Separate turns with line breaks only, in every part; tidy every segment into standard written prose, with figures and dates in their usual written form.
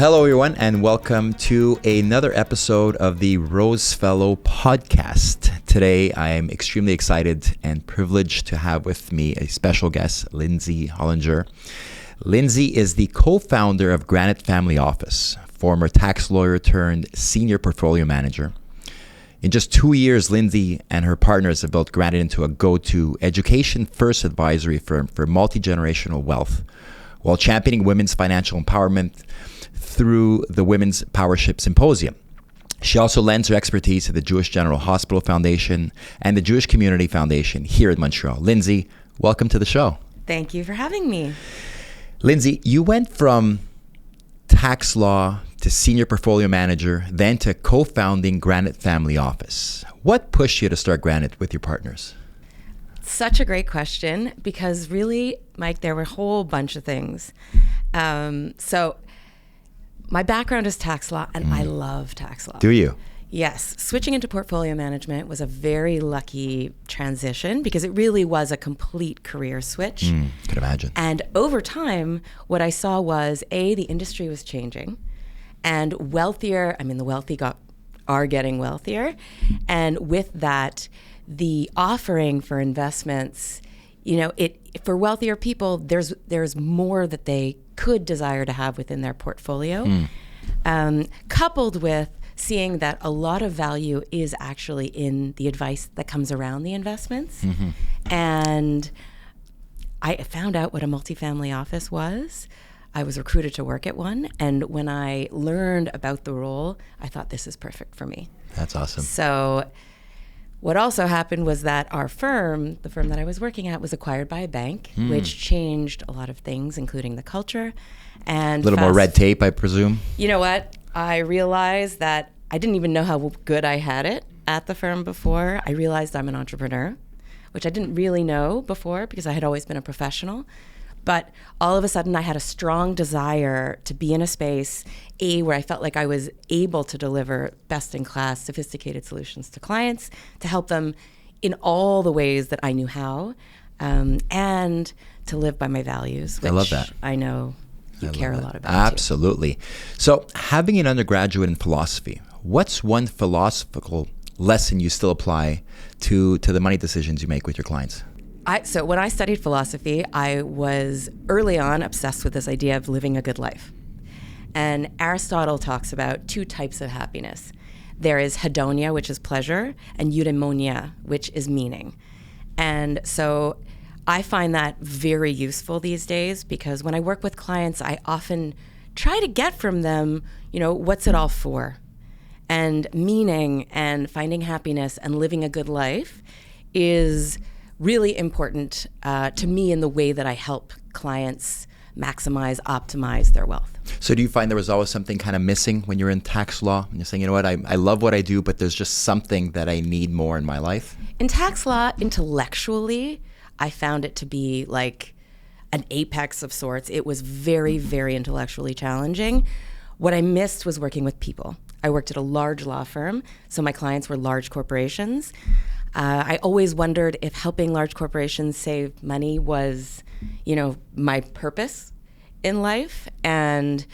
Hello, everyone, and welcome to another episode of the Rosefellow Podcast. Today, I am extremely excited and privileged to have with me a special guest, Lindsay Hollinger. Lindsay is the co-founder of Granite Family Office, former tax lawyer turned senior portfolio manager. In just 2 years, Lindsay and her partners have built Granite into a go-to education-first advisory firm for multi-generational wealth, while championing women's financial empowerment through the Women's Powership Symposium. She also lends her expertise to the Jewish General Hospital Foundation and the Jewish Community Foundation here in Montreal. Lindsay, welcome to the show.
Thank you for having me.
Lindsay, you went from tax law to senior portfolio manager, then to co-founding Granite Family Office. What pushed you to start Granite with your partners?
Such a great question, because really, Mike, there were a whole bunch of things. So my background is tax law, and I love tax law.
Do you?
Yes. Switching into portfolio management was a very lucky transition because it really was a complete career switch.
Could imagine.
And over time, what I saw was, the industry was changing, and the wealthy are getting wealthier. And with that, the offering for investments, for wealthier people, there's more that they could desire to have within their portfolio, coupled with seeing that a lot of value is actually in the advice that comes around the investments. And I found out what a multifamily office was. I was recruited to work at one. And when I learned about the role, I thought, this is perfect for me.
That's awesome.
So what also happened was that our firm, the firm that I was working at, was acquired by a bank, which changed a lot of things, including the culture. And
a little more red tape, I presume.
You know what? I realized that I didn't even know how good I had it at the firm before. I realized I'm an entrepreneur, which I didn't really know before because I had always been a professional. But all of a sudden, I had a strong desire to be in a space, where I felt like I was able to deliver best-in-class, sophisticated solutions to clients, to help them in all the ways that I knew how, and to live by my values, which
I love that.
I know you care a lot about.
Absolutely.
Too.
So, having an undergraduate in philosophy, what's one philosophical lesson you still apply to the money decisions you make with your clients?
So when I studied philosophy, I was early on obsessed with this idea of living a good life. And Aristotle talks about two types of happiness. There is hedonia, which is pleasure, and eudaimonia, which is meaning. And so I find that very useful these days because when I work with clients, I often try to get from them, what's it all for? And meaning and finding happiness and living a good life is really important to me in the way that I help clients maximize, optimize their wealth.
So do you find there was always something kind of missing when you're in tax law? And you're saying, I love what I do, but there's just something that I need more in my life?
In tax law, intellectually, I found it to be like an apex of sorts. It was very, very intellectually challenging. What I missed was working with people. I worked at a large law firm, so my clients were large corporations. I always wondered if helping large corporations save money was, my purpose in life. And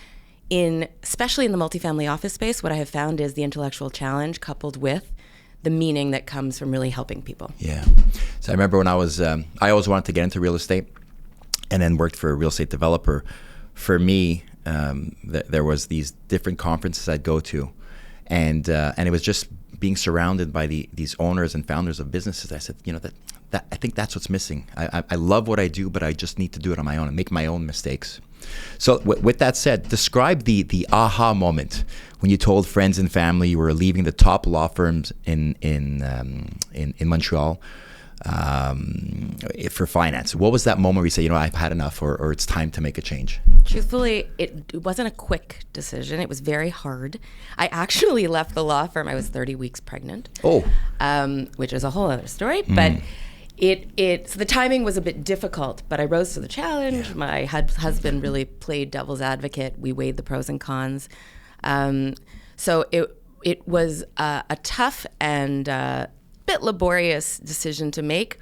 especially in the multifamily office space, what I have found is the intellectual challenge coupled with the meaning that comes from really helping people.
Yeah. So I remember when I always wanted to get into real estate and then worked for a real estate developer. For me, there was these different conferences I'd go to, and it was just being surrounded by these owners and founders of businesses. I said, that I think that's what's missing. I love what I do, but I just need to do it on my own and make my own mistakes. So with that said, describe the aha moment when you told friends and family you were leaving the top law firms in Montreal for finance. What was that moment where you say, I've had enough, or it's time to make a change?
Truthfully, it wasn't a quick decision. It was very hard. I actually left the law firm. I was 30 weeks pregnant.
Oh.
Which is a whole other story. But so the timing was a bit difficult, but I rose to the challenge. Yeah. My husband really played devil's advocate. We weighed the pros and cons. So it was a tough and bit laborious decision to make.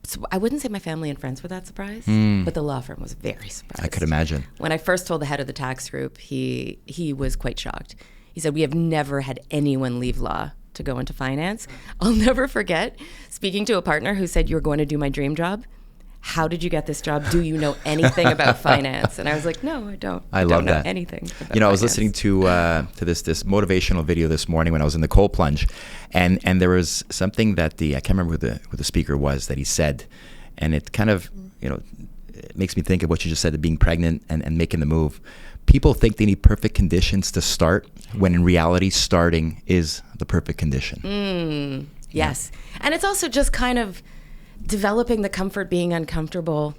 So I wouldn't say my family and friends were that surprised, but the law firm was very surprised.
I could imagine.
When I first told the head of the tax group, he was quite shocked. He said, we have never had anyone leave law to go into finance. I'll never forget speaking to a partner who said, you're going to do my dream job. How did you get this job? Do you know anything about finance? And I was like, no, I don't.
I love
don't know
that.
anything about
I was
finance.
listening to this motivational video this morning when I was in the cold plunge, and there was something that I can't remember who the speaker was that he said, and it kind of it makes me think of what you just said, of being pregnant and making the move. People think they need perfect conditions to start, when in reality, starting is the perfect condition.
Yes. And it's also just kind of developing the comfort being uncomfortable,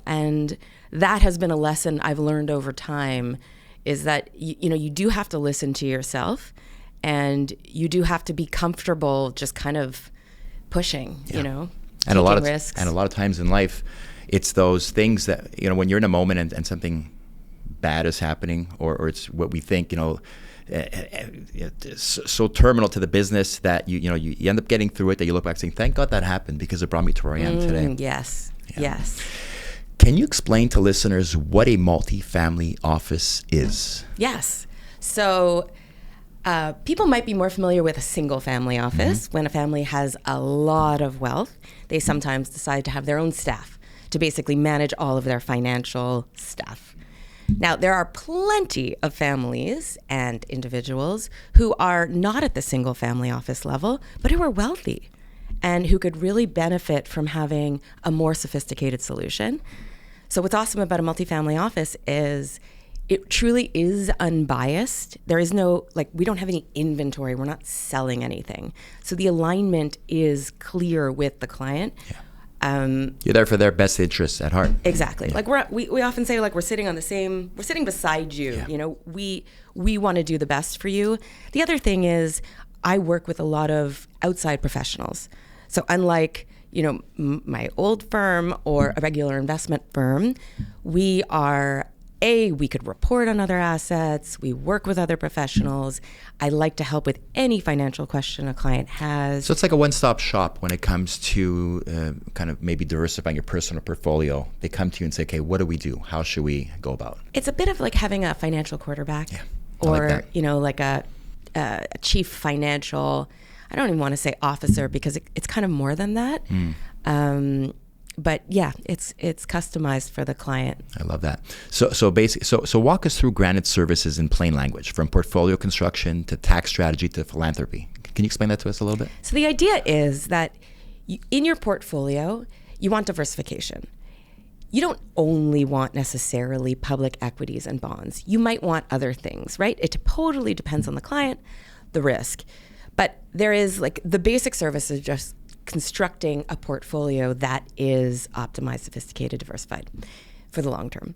and that has been a lesson I've learned over time, is that, you do have to listen to yourself, and you do have to be comfortable just kind of pushing,
and
taking
a lot of
risks.
And a lot of times in life, it's those things that, when you're in a moment and something bad is happening, or it's what we think, so terminal to the business that you end up getting through it, that you look back saying, thank God that happened, because it brought me to where I am today.
Yes.
Yeah.
Yes.
Can you explain to listeners what a multifamily office is?
Yes. So people might be more familiar with a single family office. When a family has a lot of wealth, they sometimes decide to have their own staff to basically manage all of their financial stuff. Now, there are plenty of families and individuals who are not at the single family office level, but who are wealthy and who could really benefit from having a more sophisticated solution. So what's awesome about a multifamily office is it truly is unbiased. There is no, we don't have any inventory. We're not selling anything. So the alignment is clear with the client.
Yeah. You're there for their best interests at heart.
Exactly.
Yeah.
We often say we're sitting beside you.
Yeah.
We want to do the best for you. The other thing is I work with a lot of outside professionals. So unlike, my old firm or a regular investment firm, we could report on other assets. We work with other professionals. I like to help with any financial question a client has.
So it's like a one-stop shop when it comes to kind of maybe diversifying your personal portfolio. They come to you and say, okay, what do we do? How should we go about it?
It's a bit of like having a financial quarterback, or, like a chief financial, I don't even want to say officer, because it's kind of more than that. But yeah, it's customized for the client.
I love that. So walk us through Granite services in plain language, from portfolio construction to tax strategy to philanthropy. Can you explain that to us a little bit?
So the idea is that in your portfolio, you want diversification. You don't only want necessarily public equities and bonds. You might want other things, right? It totally depends on the client, the risk. But there is the basic service is just constructing a portfolio that is optimized, sophisticated, diversified for the long term.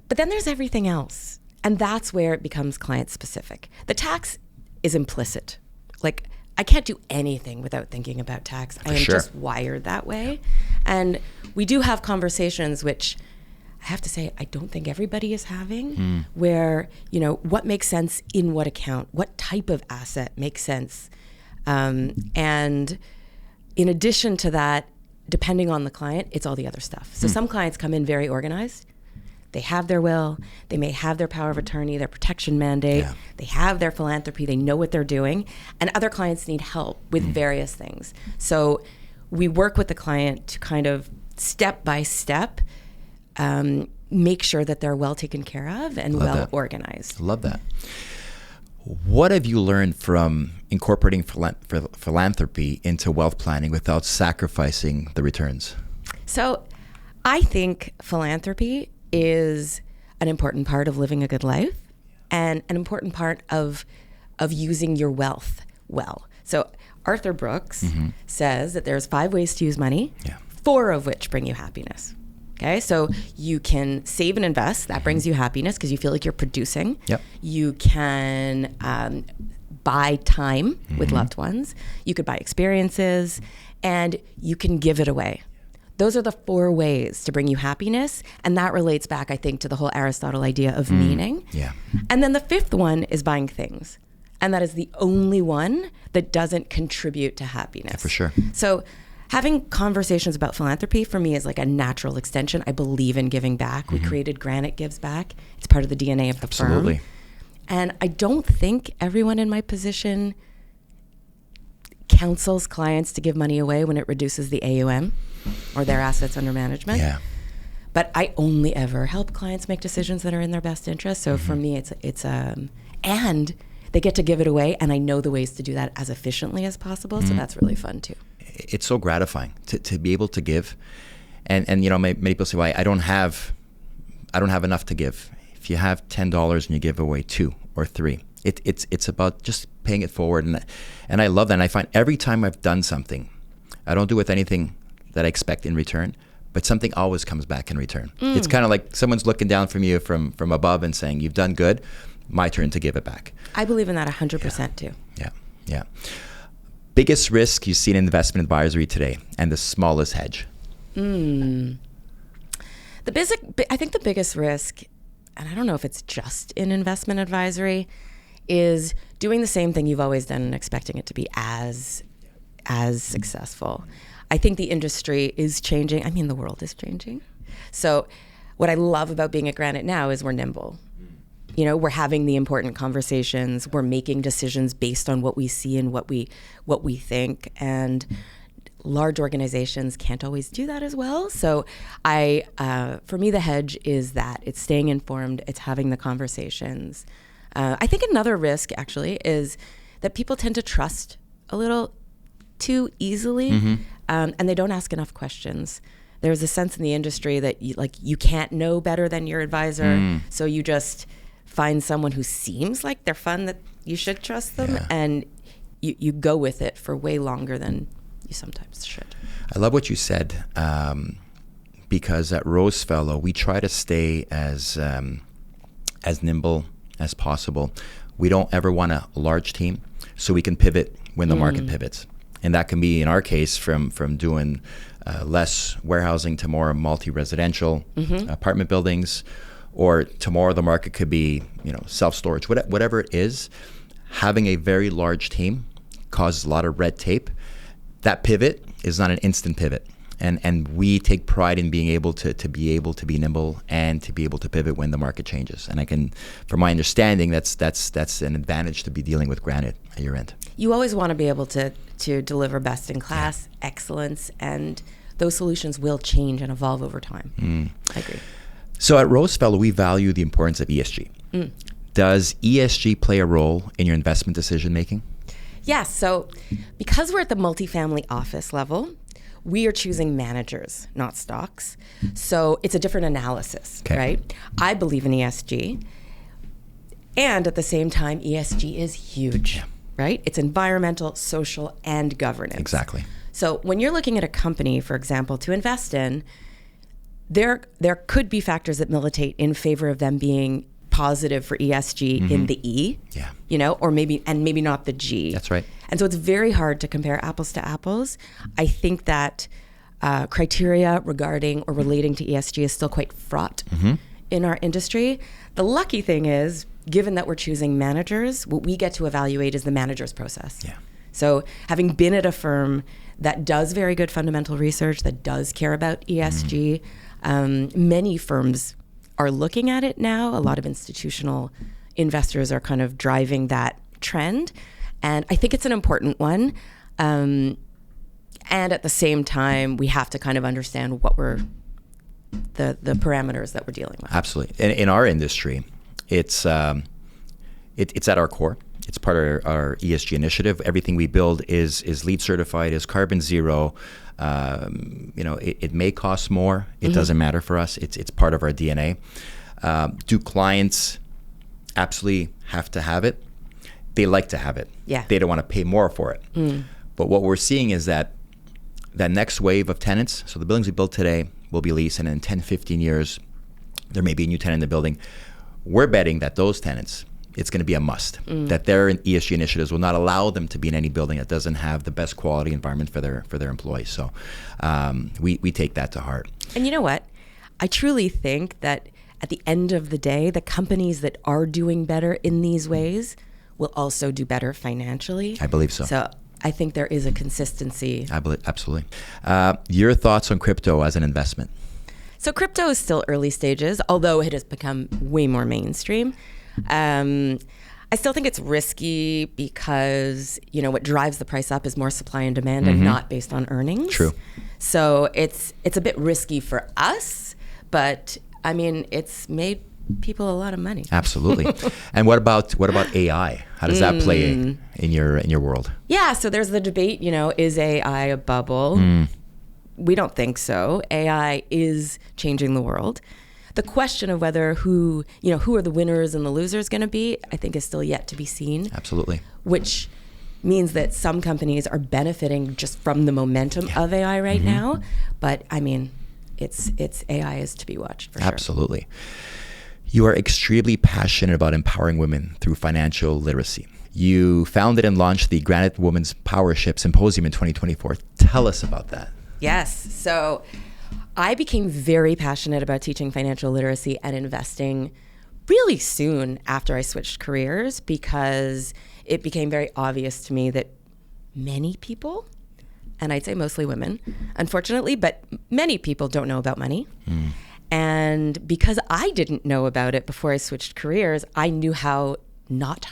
But then there's everything else. And that's where it becomes client specific. The tax is implicit. I can't do anything without thinking about tax. I am just wired that way. And we do have conversations, which I have to say, I don't think everybody is having, where, what makes sense in what account, what type of asset makes sense. And in addition to that, depending on the client, it's all the other stuff. So some clients come in very organized. They have their will. They may have their power of attorney, their protection mandate. Yeah. They have their philanthropy. They know what they're doing. And other clients need help with various things. So we work with the client to kind of step by step make sure that they're well taken care of and organized.
I love that. What have you learned from incorporating philanthropy into wealth planning without sacrificing the returns?
So I think philanthropy is an important part of living a good life and an important part of using your wealth well. So Arthur Brooks says that there's 5 ways to use money, 4 of which bring you happiness. Okay, so you can save and invest. That brings you happiness because you feel like you're producing.
Yep.
You can buy time with loved ones. You could buy experiences, and you can give it away. Those are the 4 ways to bring you happiness, and that relates back, I think, to the whole Aristotle idea of meaning.
Yeah.
And then the 5th one is buying things, and that is the only one that doesn't contribute to happiness.
Yeah, for sure.
So having conversations about philanthropy for me is like a natural extension. I believe in giving back. We created Granite Gives Back. It's part of the DNA of the firm. And I don't think everyone in my position counsels clients to give money away when it reduces the AUM or their assets under management.
Yeah.
But I only ever help clients make decisions that are in their best interest. So for me, it's and they get to give it away, and I know the ways to do that as efficiently as possible. So that's really fun too.
It's so gratifying to be able to give, and you know, many people say, "Well, I don't have enough to give." If you have $10 and you give away 2 or 3, it's about just paying it forward, and I love that. And I find every time I've done something, I don't do with anything that I expect in return, but something always comes back in return. It's kind of like someone's looking down from you from above and saying, "You've done good. My turn to give it back."
I believe in that 100% too.
Yeah. Biggest risk you see in investment advisory today, and the smallest hedge.
I think the biggest risk, and I don't know if it's just in investment advisory, is doing the same thing you've always done and expecting it to be as successful. I think the industry is changing. I mean, the world is changing. So what I love about being at Granite now is we're nimble. You know, we're having the important conversations. We're making decisions based on what we see and what we think. And large organizations can't always do that as well. So for me, the hedge is that it's staying informed. It's having the conversations. I think another risk actually is that people tend to trust a little too easily, and they don't ask enough questions. There's a sense in the industry that you can't know better than your advisor, so you just find someone who seems like they're fun, that you should trust them, and you go with it for way longer than you sometimes should.
I love what you said, because at Rosefellow we try to stay as nimble as possible. We don't ever want a large team, so we can pivot when the market pivots. And that can be, in our case, from doing less warehousing to more multi-residential apartment buildings, or tomorrow the market could be, self-storage, whatever it is. Having a very large team causes a lot of red tape. That pivot is not an instant pivot. And we take pride in being able to be nimble and to be able to pivot when the market changes. And from my understanding, that's an advantage to be dealing with Granite at your end.
You always want to be able to deliver best in class, excellence, and those solutions will change and evolve over time. I agree.
So at Rosefellow, we value the importance of ESG. Does ESG play a role in your investment decision making?
Yes. So because we're at the multifamily office level, we are choosing managers, not stocks. So it's a different analysis, right? I believe in ESG. And at the same time, ESG is huge, right? It's environmental, social, and governance.
Exactly.
So when you're looking at a company, for example, to invest in, there could be factors that militate in favor of them being positive for ESG in the E, or maybe not the G.
That's right.
And so it's very hard to compare apples to apples. I think that criteria regarding or relating to ESG is still quite fraught in our industry. The lucky thing is, given that we're choosing managers, what we get to evaluate is the manager's process.
Yeah.
So having been at a firm that does very good fundamental research, that does care about ESG, many firms are looking at it now. A lot of institutional investors are kind of driving that trend. And I think it's an important one. And at the same time, we have to kind of understand what the parameters that we're dealing with.
Absolutely. In our industry, it's at our core. It's part of our ESG initiative. Everything we build is LEED certified, is carbon zero. It may cost more. It doesn't matter for us. It's part of our DNA. Do clients absolutely have to have it? They like to have it.
Yeah.
They don't want to pay more for it. But what we're seeing is that next wave of tenants, so the buildings we build today will be leased, and in 10, 15 years, there may be a new tenant in the building. We're betting that those tenants, it's going to be a must, that their ESG initiatives will not allow them to be in any building that doesn't have the best quality environment for their employees. So we take that to heart.
And you know what? I truly think that at the end of the day, the companies that are doing better in these ways will also do better financially.
I believe so.
So I think there is a consistency.
Absolutely. Your thoughts on crypto as an investment?
So crypto is still early stages, although it has become way more mainstream. I still think it's risky because, what drives the price up is more supply and demand and not based on earnings.
True.
So it's a bit risky for us, but I mean, it's made people a lot of money.
Absolutely. And what about AI? How does that play in your world?
Yeah, so there's the debate, is AI a bubble? We don't think so. AI is changing the world. The question of whether who are the winners and the losers going to be, I think is still yet to be seen.
Absolutely.
Which means that some companies are benefiting just from the momentum of AI right now. But I mean, it's AI is to be watched for sure.
Absolutely. You are extremely passionate about empowering women through financial literacy. You founded and launched the Granite Women's Powership Symposium in 2024. Tell us about that.
Yes. So I became very passionate about teaching financial literacy and investing really soon after I switched careers, because it became very obvious to me that many people, and I'd say mostly women, unfortunately, but many people don't know about money. And because I didn't know about it before I switched careers, I knew how not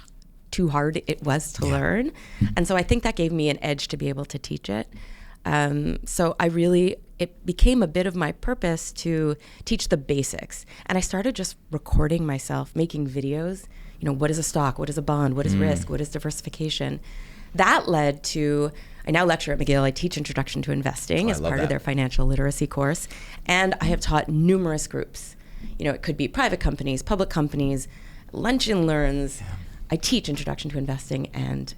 too hard it was to learn. And so I think that gave me an edge to be able to teach it. So it became a bit of my purpose to teach the basics. And I started just recording myself, making videos. What is a stock? What is a bond? What is risk? What is diversification? That led to, I now lecture at McGill. I teach Introduction to Investing as part of their financial literacy course. And I have taught numerous groups. It could be private companies, public companies, lunch and learns. I teach Introduction to Investing and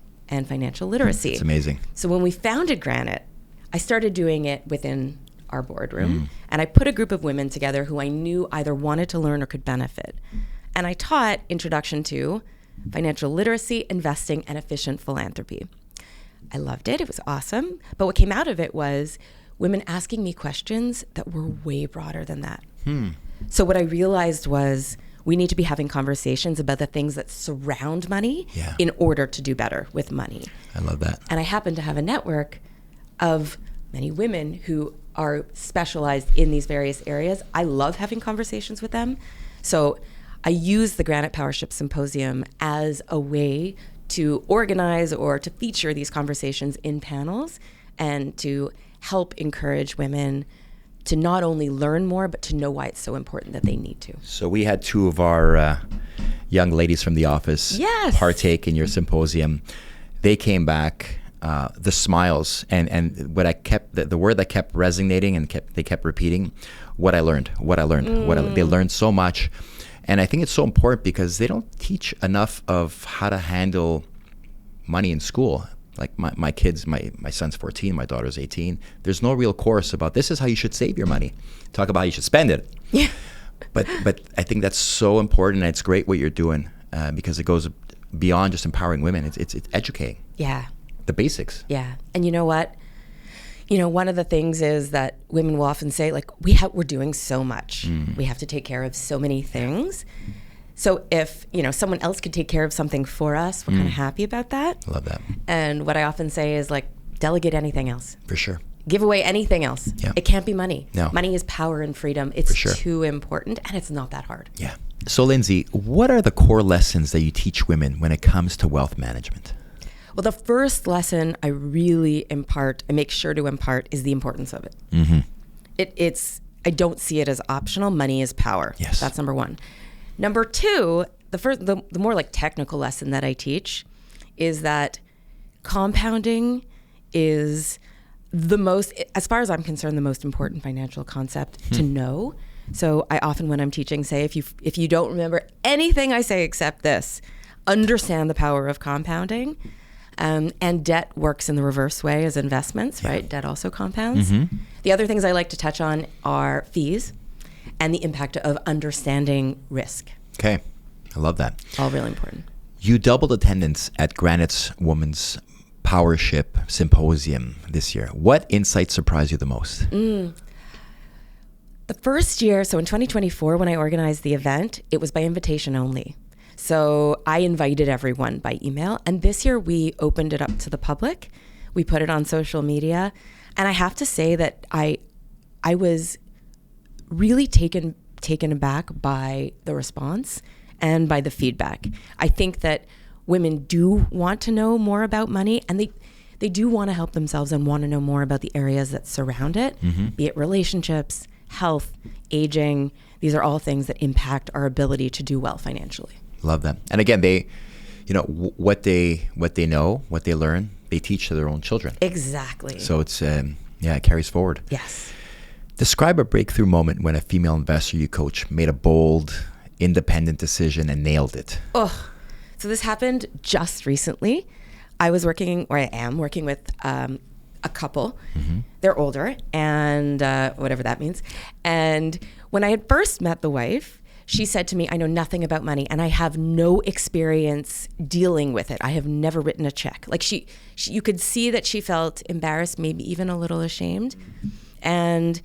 financial literacy.
It's amazing.
So when we founded Granite, I started doing it within our boardroom, and I put a group of women together who I knew either wanted to learn or could benefit. And I taught Introduction to Financial Literacy, Investing, and Efficient Philanthropy. I loved it. It was awesome. But what came out of it was women asking me questions that were way broader than that. So what I realized was we need to be having conversations about the things that surround money in order to do better with money.
I love that.
And I happen to have a network of many women who are specialized in these various areas. I love having conversations with them. So I use the Granite Powership Symposium as a way to organize or to feature these conversations in panels and to help encourage women to not only learn more, but to know why it's so important that they need to.
So we had two of our young ladies from the office partake in your symposium. They came back, the smiles, and what I kept, the word that kept resonating and they kept repeating, what I learned. They learned so much. And I think it's so important because they don't teach enough of how to handle money in school. Like my kids, my son's 14, my daughter's 18. There's no real course about this is how you should save your money. Talk about how you should spend it.
Yeah.
But I think that's so important, and it's great what you're doing because it goes beyond just empowering women. It's educating.
Yeah.
The basics.
Yeah. And you know what? One of the things is that women will often say, like, we're doing so much. We have to take care of so many things. So if, someone else could take care of something for us, we're kind of happy about that.
I love that.
And what I often say is, like, delegate anything else.
For sure.
Give away anything else.
Yeah.
It can't be money.
No.
Money is power and freedom. It's too important, and it's not that hard.
Yeah. So, Lindsay, what are the core lessons that you teach women when it comes to wealth management?
Well, the first lesson I make sure to impart is the importance of it. I don't see it as optional. Money is power.
Yes.
That's number one. Number two, the more like technical lesson that I teach is that compounding is the most, as far as I'm concerned, the most important financial concept to know. So I often, when I'm teaching, say, if you don't remember anything I say except this, understand the power of compounding. And debt works in the reverse way as investments, right? Debt also compounds. The other things I like to touch on are fees and the impact of understanding risk.
Okay. I love that.
All really important.
You doubled attendance at Granite's Women's Powership Symposium this year. What insights surprised you the most?
The first year, so in 2024, when I organized the event, it was by invitation only. So I invited everyone by email. And this year we opened it up to the public. We put it on social media. And I have to say that I was really taken aback by the response and by the feedback. I think that women do want to know more about money, and they do want to help themselves and want to know more about the areas that surround it, be it relationships, health, aging. These are all things that impact our ability to do well financially.
Love that. And again, they, what they know, what they learn, they teach to their own children.
Exactly.
So it's, it carries forward.
Yes.
Describe a breakthrough moment when a female investor you coach made a bold, independent decision and nailed it.
Oh, so this happened just recently. I am working with a couple. They're older, and whatever that means. And when I had first met the wife, she said to me, I know nothing about money, and I have no experience dealing with it. I have never written a check. Like she you could see that she felt embarrassed, maybe even a little ashamed. And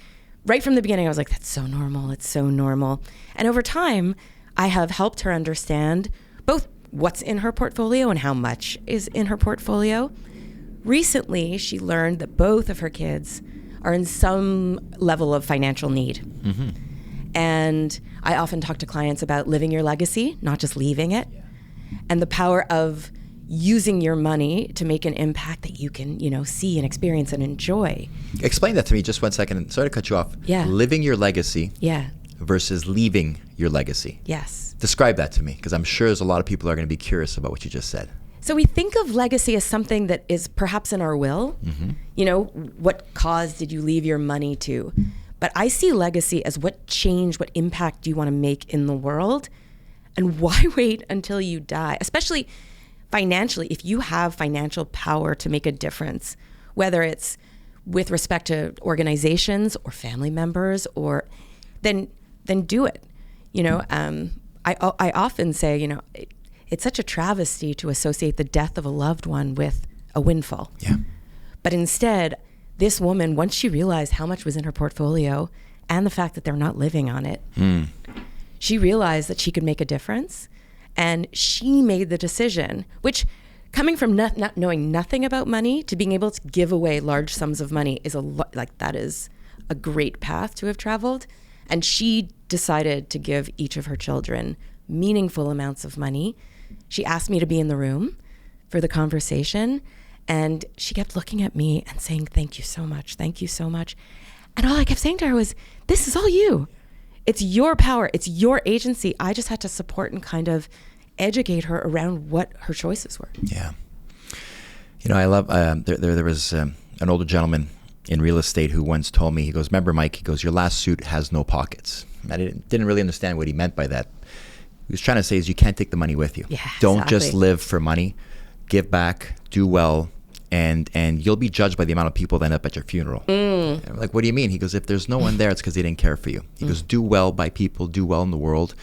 right from the beginning, I was like, that's so normal. It's so normal. And over time, I have helped her understand both what's in her portfolio and how much is in her portfolio. Recently, she learned that both of her kids are in some level of financial need. And I often talk to clients about living your legacy, not just leaving it, and the power of using your money to make an impact that you can, see and experience and enjoy.
Explain that to me just 1 second. Sorry to cut you off.
Yeah.
Living your legacy
Yeah.
versus leaving your legacy.
Yes.
Describe that to me, because I'm sure there's a lot of people are going to be curious about what you just said.
So we think of legacy as something that is perhaps in our will. What cause did you leave your money to? But I see legacy as what change, what impact do you want to make in the world? And why wait until you die? Especially financially, if you have financial power to make a difference, whether it's with respect to organizations or family members, or then do it. I often say, it's such a travesty to associate the death of a loved one with a windfall.
Yeah.
But instead, this woman, once she realized how much was in her portfolio and the fact that they're not living on it, she realized that she could make a difference. And she made the decision, which coming from not knowing nothing about money to being able to give away large sums of money is that is a great path to have traveled. And she decided to give each of her children meaningful amounts of money. She asked me to be in the room for the conversation, and she kept looking at me and saying, thank you so much. Thank you so much. And all I kept saying to her was, this is all you. It's your power. It's your agency. I just had to support and kind of educate her around what her choices were.
Yeah. I love, there was an older gentleman in real estate who once told me, he goes, remember, Mike, he goes, your last suit has no pockets. I didn't really understand what he meant by that. He was trying to say is you can't take the money with you.
Yeah,
Don't just live for money. Give back, do well, and you'll be judged by the amount of people that end up at your funeral. And I'm like, what do you mean? He goes, if there's no one there, it's because they didn't care for you. He goes, do well by people, do well in the world,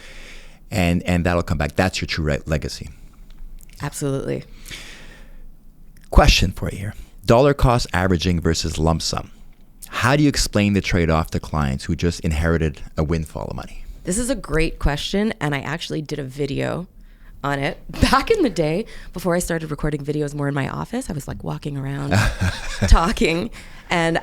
and that'll come back. That's your true legacy.
Absolutely.
Question for you here. Dollar cost averaging versus lump sum. How do you explain the trade-off to clients who just inherited a windfall of money?
This is a great question, and I actually did a video on it back in the day before I started recording videos more in my office. I was like walking around talking, and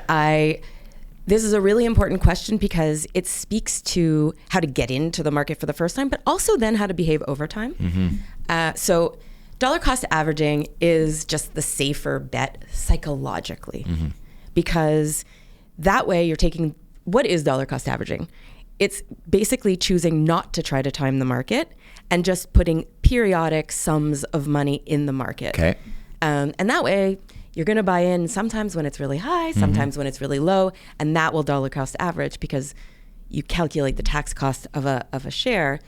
this is a really important question because it speaks to how to get into the market for the first time, but also then how to behave over time. So dollar cost averaging is just the safer bet psychologically, because that way you're taking, what is dollar cost averaging? It's basically choosing not to try to time the market and just putting periodic sums of money in the market.
Okay.
And that way you're going to buy in sometimes when it's really high, sometimes when it's really low, and that will dollar cost average because you calculate the tax cost of a share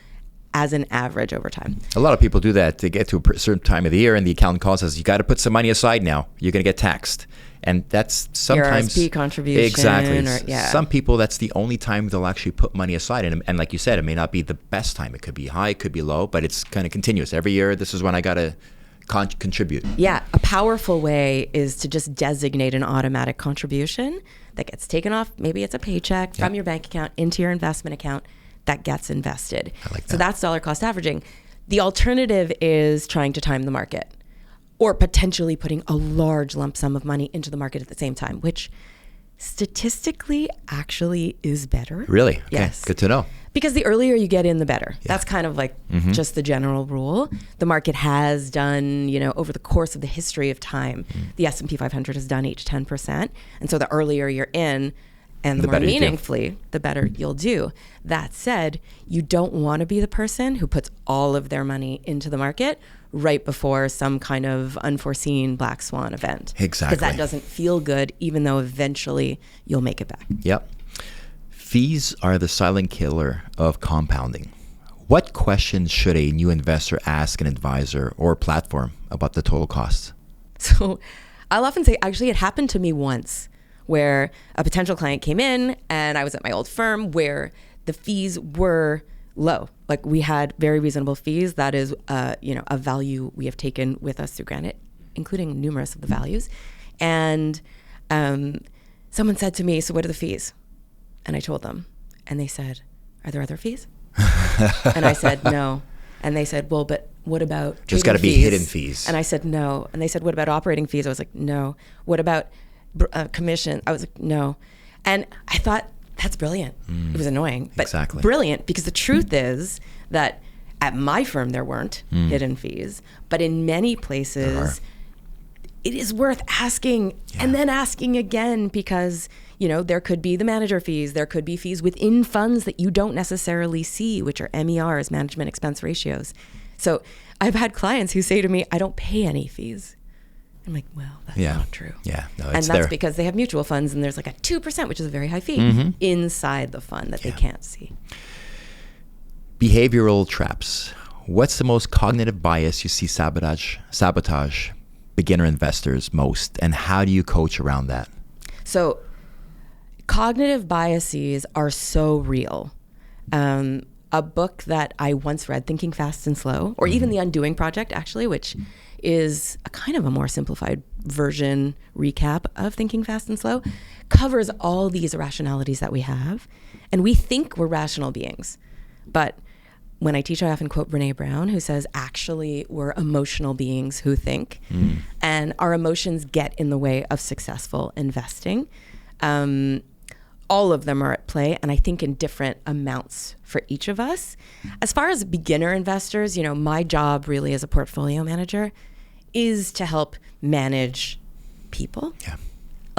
as an average over time.
A lot of people do that to get to a certain time of the year, and the accountant calls us, you got to put some money aside now. You're going to get taxed. And that's sometimes...
RSP contribution.
Exactly.
Yeah.
Some people, that's the only time they'll actually put money aside. And like you said, it may not be the best time. It could be high, it could be low, but it's kind of continuous. Every year, this is when I got to contribute.
Yeah. A powerful way is to just designate an automatic contribution that gets taken off. Maybe it's a paycheck from your bank account into your investment account that gets invested.
I like that.
So that's dollar cost averaging. The alternative is trying to time the market, or potentially putting a large lump sum of money into the market at the same time, which statistically actually is better.
Really? Okay.
Yes.
Good to know.
Because the earlier you get in, the better.
Yeah.
That's kind of like just the general rule. The market has done, over the course of the history of time, the S&P 500 has done each 10%. And so the earlier you're in and the more meaningfully, the better you'll do. That said, you don't want to be the person who puts all of their money into the market right before some kind of unforeseen black swan event.
Exactly.
Because that doesn't feel good, even though eventually you'll make it back.
Yep. Fees are the silent killer of compounding. What questions should a new investor ask an advisor or platform about the total cost?
So I'll often say, actually, it happened to me once where a potential client came in and I was at my old firm where the fees were low. Like we had very reasonable fees. That is, a value we have taken with us through Granite, including numerous of the values. And someone said to me, so what are the fees? And I told them, and they said, are there other fees? And I said, no. And they said, well, but what about
There's got to be hidden fees.
And I said, no. And they said, what about operating fees? I was like, no. What about commission? I was like, no. And I thought, that's brilliant. It was annoying, but brilliant, because the truth is that at my firm, there weren't hidden fees, but in many places, it is worth asking and then asking again, because there could be the manager fees. There could be fees within funds that you don't necessarily see, which are MERs, management expense ratios. So I've had clients who say to me, I don't pay any fees. I'm like, well, that's not true.
Yeah. No,
and that's because they have mutual funds and there's like a 2%, which is a very high fee inside the fund that they can't see.
Behavioral traps. What's the most cognitive bias you see sabotage beginner investors most, and how do you coach around that?
So cognitive biases are so real. A book that I once read, Thinking Fast and Slow, or even The Undoing Project, actually, which is a kind of a more simplified version recap of Thinking Fast and Slow, covers all these irrationalities that we have. And we think we're rational beings. But when I teach, I often quote Brene Brown, who says, actually, we're emotional beings who think. And our emotions get in the way of successful investing. All of them are at play, and I think in different amounts for each of us. As far as beginner investors, my job really as a portfolio manager is to help manage people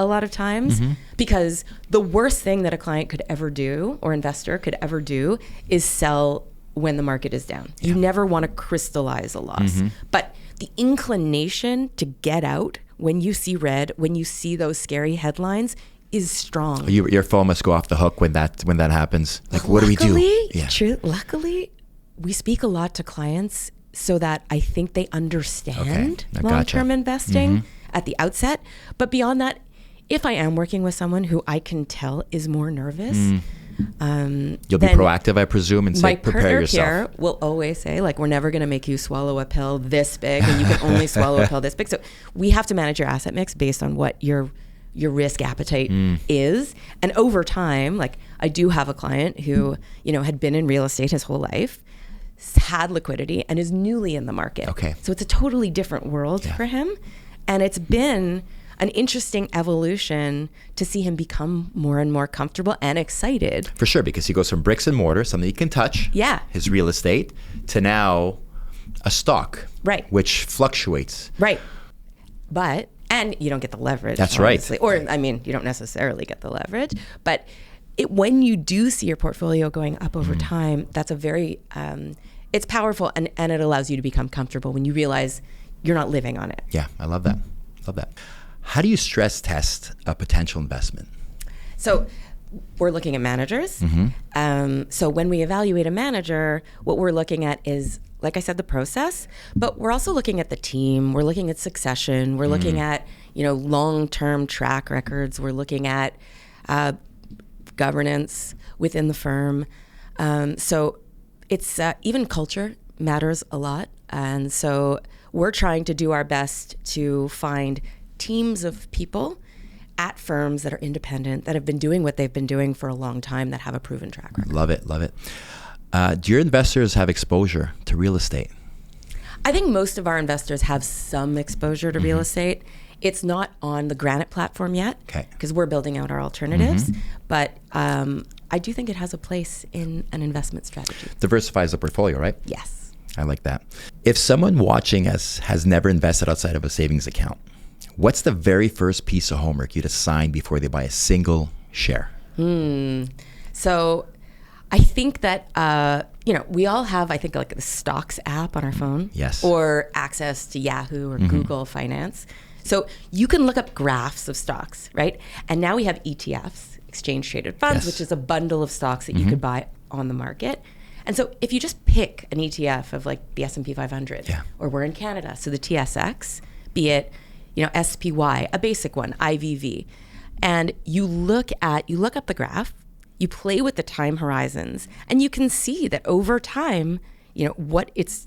a lot of times, because the worst thing that a client could ever do or investor could ever do is sell when the market is down. You never want to crystallize a loss. But the inclination to get out when you see red, when you see those scary headlines, is strong.
Your phone must go off the hook when that happens. Like, what do we do?
Luckily, we speak a lot to clients so that I think they understand long-term investing at the outset. But beyond that, if I am working with someone who I can tell is more nervous,
you'll be proactive, I presume, and say, prepare yourself.
My partner here will always say, like, we're never going to make you swallow a pill this big, and you can only swallow a pill this big. So we have to manage your asset mix based on what your risk appetite is. And over time, like, I do have a client who, had been in real estate his whole life, had liquidity, and is newly in the market.
Okay.
So it's a totally different world for him. And it's been an interesting evolution to see him become more and more comfortable and excited.
For sure, because he goes from bricks and mortar, something he can touch, his real estate, to now a stock, which fluctuates.
Right. And you don't get the leverage.
That's
honestly.
right.
Or, you don't necessarily get the leverage. But when you do see your portfolio going up over time, that's a very, it's powerful, and it allows you to become comfortable when you realize you're not living on it.
Yeah, I love that. How do you stress test a potential investment?
So we're looking at managers. So when we evaluate a manager, what we're looking at is, like I said, the process, but we're also looking at the team. We're looking at succession. We're looking at, long-term track records. We're looking at governance within the firm. So it's even culture matters a lot. And so we're trying to do our best to find teams of people at firms that are independent, that have been doing what they've been doing for a long time, that have a proven track record.
Love it. Do your investors have exposure to real estate?
I think most of our investors have some exposure to real estate. It's not on the Granite platform yet because we're building out our alternatives. But I do think it has a place in an investment strategy.
Diversifies the portfolio, right?
Yes.
I like that. If someone watching us has never invested outside of a savings account, what's the very first piece of homework you'd assign before they buy a single share?
So I think that, we all have, I think, like the stocks app on our phone.
Yes.
Or access to Yahoo or Google Finance. So you can look up graphs of stocks, right? And now we have ETFs, exchange traded funds, which is a bundle of stocks that you could buy on the market. And so if you just pick an ETF of like the S&P 500, or we're in Canada, so the TSX, be it, SPY, a basic one, IVV, and you look up the graph, you play with the time horizons, and you can see that over time, what it's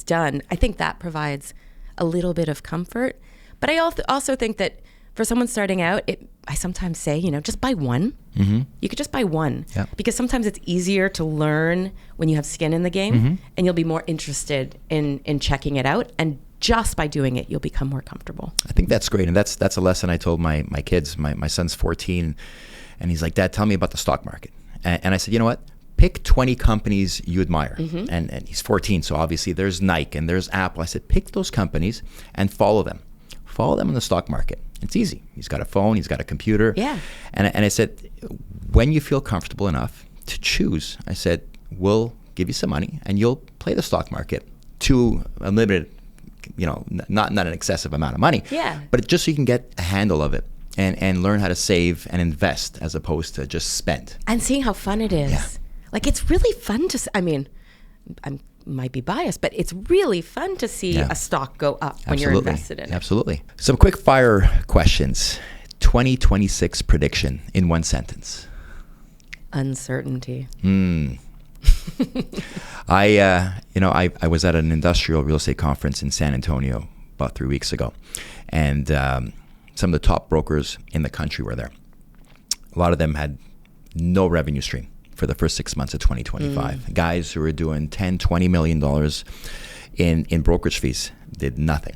done. I think that provides a little bit of comfort. But I also think that for someone starting out, I sometimes say, just buy one. You could just buy one because sometimes it's easier to learn when you have skin in the game, and you'll be more interested in checking it out. And just by doing it, you'll become more comfortable.
I think that's great. And that's a lesson I told my kids. My son's 14, and he's like, Dad, tell me about the stock market. And I said, you know what? Pick 20 companies you admire. And he's 14, so obviously there's Nike and there's Apple. I said, pick those companies and follow them. Follow them in the stock market. It's easy. He's got a phone. He's got a computer.
Yeah.
And I said, when you feel comfortable enough to choose, I said, we'll give you some money and you'll play the stock market to a limited, not an excessive amount of money.
Yeah.
But just so you can get a handle of it and learn how to save and invest as opposed to just spend.
And seeing how fun it is. Yeah. Like, it's really fun to, I might be biased, but it's really fun to see a stock go up when you're invested in it.
Absolutely. Some quick fire questions. 2026 prediction in one sentence.
Uncertainty.
I was at an industrial real estate conference in San Antonio about 3 weeks ago, and some of the top brokers in the country were there. A lot of them had no revenue stream for the first 6 months of 2025. Guys who were doing $10, $20 million in brokerage fees did nothing.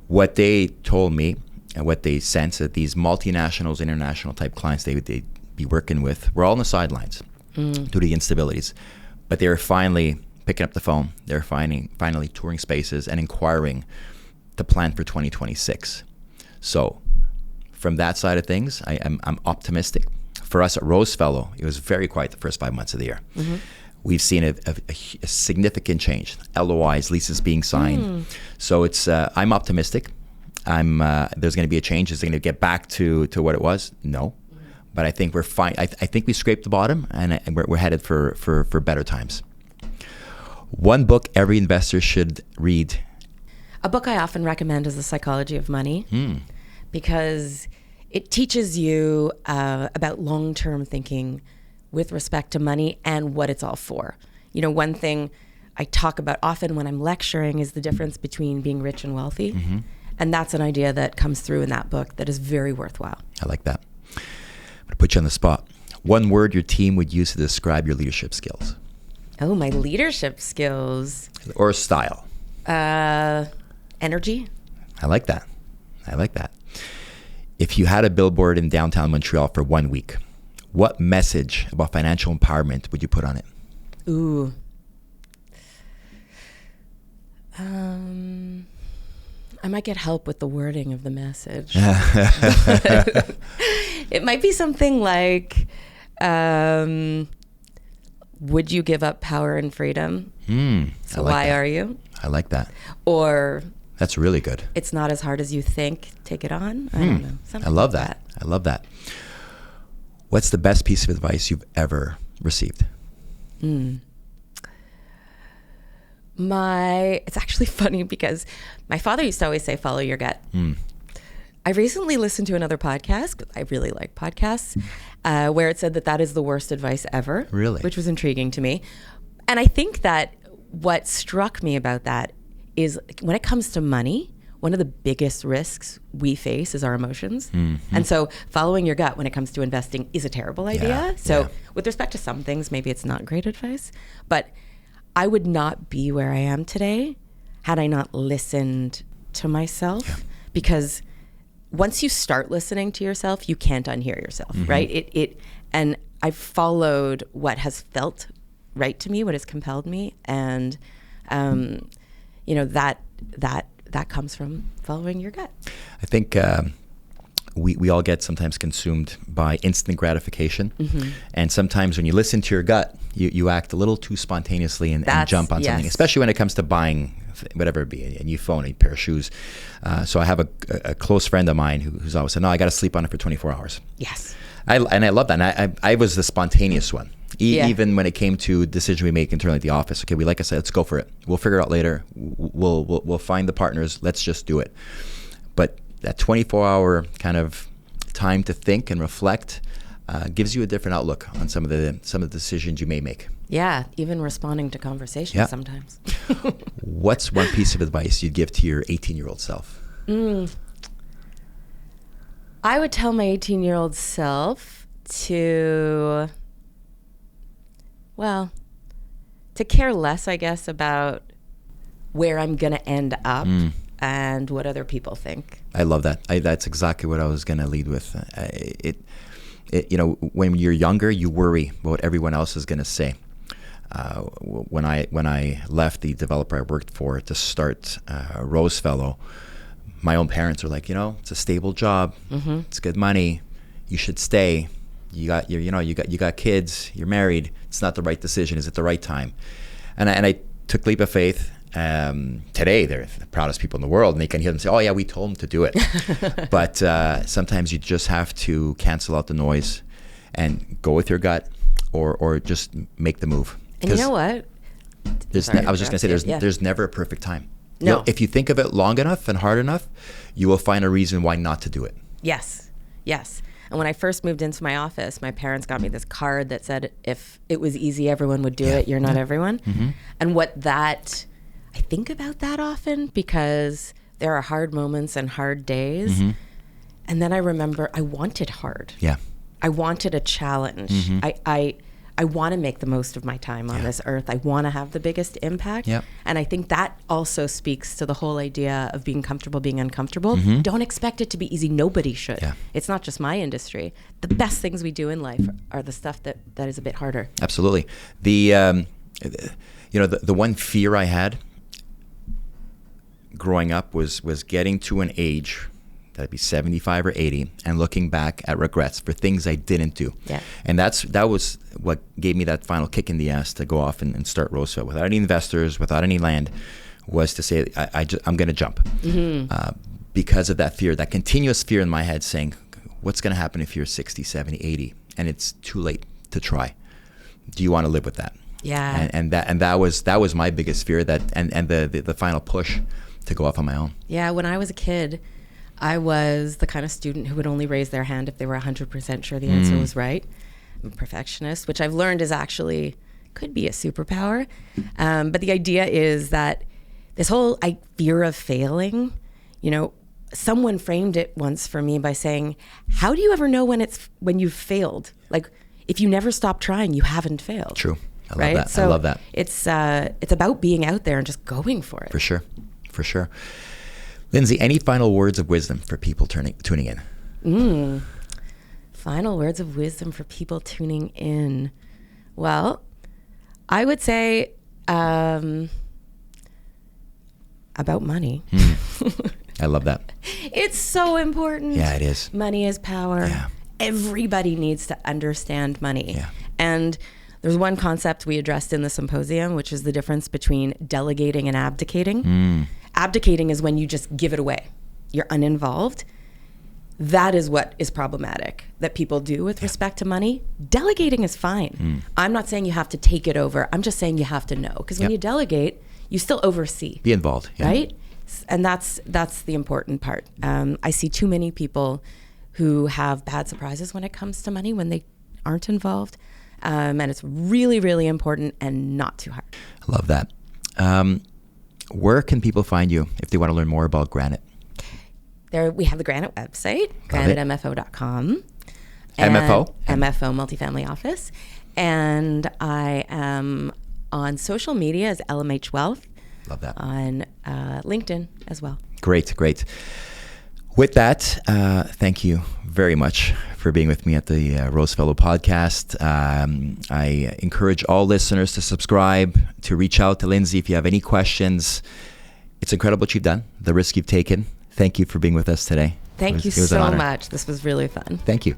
What they told me and what they sensed that these multinationals, international type clients they'd be working with were all on the sidelines due to the instabilities. But they were finally picking up the phone. They're finally touring spaces and inquiring to plan for 2026. So from that side of things, I'm optimistic. For us at Rosefellow, it was very quiet the first 5 months of the year. We've seen a significant change. LOIs, leases being signed. So it's I'm optimistic. There's going to be a change. Is it going to get back to what it was? No. But I think we're fine. I think we scraped the bottom, and we're headed for better times. One book every investor should read.
A book I often recommend is The Psychology of Money, because it teaches you about long-term thinking with respect to money and what it's all for. One thing I talk about often when I'm lecturing is the difference between being rich and wealthy. And that's an idea that comes through in that book that is very worthwhile.
I like that. I'm going to put you on the spot. One word your team would use to describe your leadership skills.
Oh, my leadership skills.
Or style.
Energy.
I like that. If you had a billboard in downtown Montreal for 1 week, what message about financial empowerment would you put on it?
Ooh. I might get help with the wording of the message. It might be something like, would you give up power and freedom? So why are you?
I like that.
Or...
That's really good.
It's not as hard as you think. Take it on. I don't know.
I love that. I love that. What's the best piece of advice you've ever received?
It's actually funny because my father used to always say, follow your gut. I recently listened to another podcast. I really like podcasts, where it said that is the worst advice ever.
Really?
Which was intriguing to me. And I think that what struck me about that is when it comes to money, one of the biggest risks we face is our emotions. And so following your gut when it comes to investing is a terrible idea. With respect to some things, maybe it's not great advice, but I would not be where I am today had I not listened to myself. Because once you start listening to yourself, you can't unhear yourself, right? And I've followed what has felt right to me, what has compelled me, and that comes from following your gut.
I think we all get sometimes consumed by instant gratification, and sometimes when you listen to your gut, you act a little too spontaneously and jump on something, especially when it comes to buying whatever it be, a new phone, a pair of shoes. So I have a close friend of mine who's always said, no, I got to sleep on it for 24 hours.
Yes.
I love that. And I was the spontaneous one. Even when it came to a decision we make internally at the office. Okay, like I said, let's go for it. We'll figure it out later. We'll find the partners. Let's just do it. But that 24-hour kind of time to think and reflect gives you a different outlook on some of the decisions you may make.
Yeah, even responding to conversations sometimes.
What's one piece of advice you'd give to your 18-year-old self?
I would tell my 18-year-old self to care less, I guess, about where I'm going to end up and what other people think.
I love that. That's exactly what I was going to lead with. When you're younger, you worry about what everyone else is going to say. When I left the developer I worked for to start Rosefellow, my own parents were like, it's a stable job, it's good money, you should stay. You got kids, you're married. It's not the right decision. Is it the right time? And I took leap of faith. Today they're the proudest people in the world, and they can hear them say, "Oh yeah, we told them to do it." But sometimes you just have to cancel out the noise and go with your gut, or just make the move.
And you know what?
I was just going to say, there's never a perfect time.
No.
If you think of it long enough and hard enough, you will find a reason why not to do it.
Yes. And when I first moved into my office, my parents got me this card that said, if it was easy, everyone would do it. You're not everyone. And I think about that often, because there are hard moments and hard days. And then I remember I wanted hard. Yeah. I wanted a challenge. I want to make the most of my time on this earth. I want to have the biggest impact. And I think that also speaks to the whole idea of being comfortable, being uncomfortable. Don't expect it to be easy. Nobody should. It's not just my industry. The best things we do in life are the stuff that is a bit harder.
Absolutely. The one fear I had growing up was getting to an age, that'd be 75 or 80, and looking back at regrets for things I didn't do. And that was what gave me that final kick in the ass to go off and start Rosefellow without any investors, without any land, was to say, I'm going to jump. Because of that fear, that continuous fear in my head saying, what's going to happen if you're 60, 70, 80, and it's too late to try? Do you want to live with that? And that was my biggest fear, and the final push to go off on my own.
When I was a kid, I was the kind of student who would only raise their hand if they were 100% sure the answer was right. I'm a perfectionist, which I've learned could be a superpower. But the idea is that this whole fear of failing, someone framed it once for me by saying, how do you ever know when you've failed? Like, if you never stop trying, you haven't failed.
True. I love that. So I love that.
It's about being out there and just going for it.
For sure. Lindsay, any final words of wisdom for people tuning in?
Final words of wisdom for people tuning in. Well, I would say about money.
I love that.
It's so important.
Yeah, it is.
Money is power.
Yeah.
Everybody needs to understand money. Yeah. And there's one concept we addressed in the Symposium, which is the difference between delegating and abdicating. Abdicating is when you just give it away. You're uninvolved. That is what is problematic that people do with respect to money. Delegating is fine. I'm not saying you have to take it over. I'm just saying you have to know. Because when you delegate, you still oversee.
Be involved. Yeah.
Right? And that's the important part. I see too many people who have bad surprises when it comes to money when they aren't involved. And it's really, really important and not too hard.
I love that. Where can people find you if they want to learn more about Granite?
We have the Granite website, granitemfo.com.
MFO?
MFO, Multifamily Office. And I am on social media as LMH Wealth.
Love that.
on LinkedIn as well.
Great. With that, thank you very much for being with me at the Rosefellow Podcast. I encourage all listeners to subscribe, to reach out to Lindsay if you have any questions. It's incredible what you've done, the risk you've taken. Thank you for being with us today.
Thank you so much. This was really fun.
Thank you.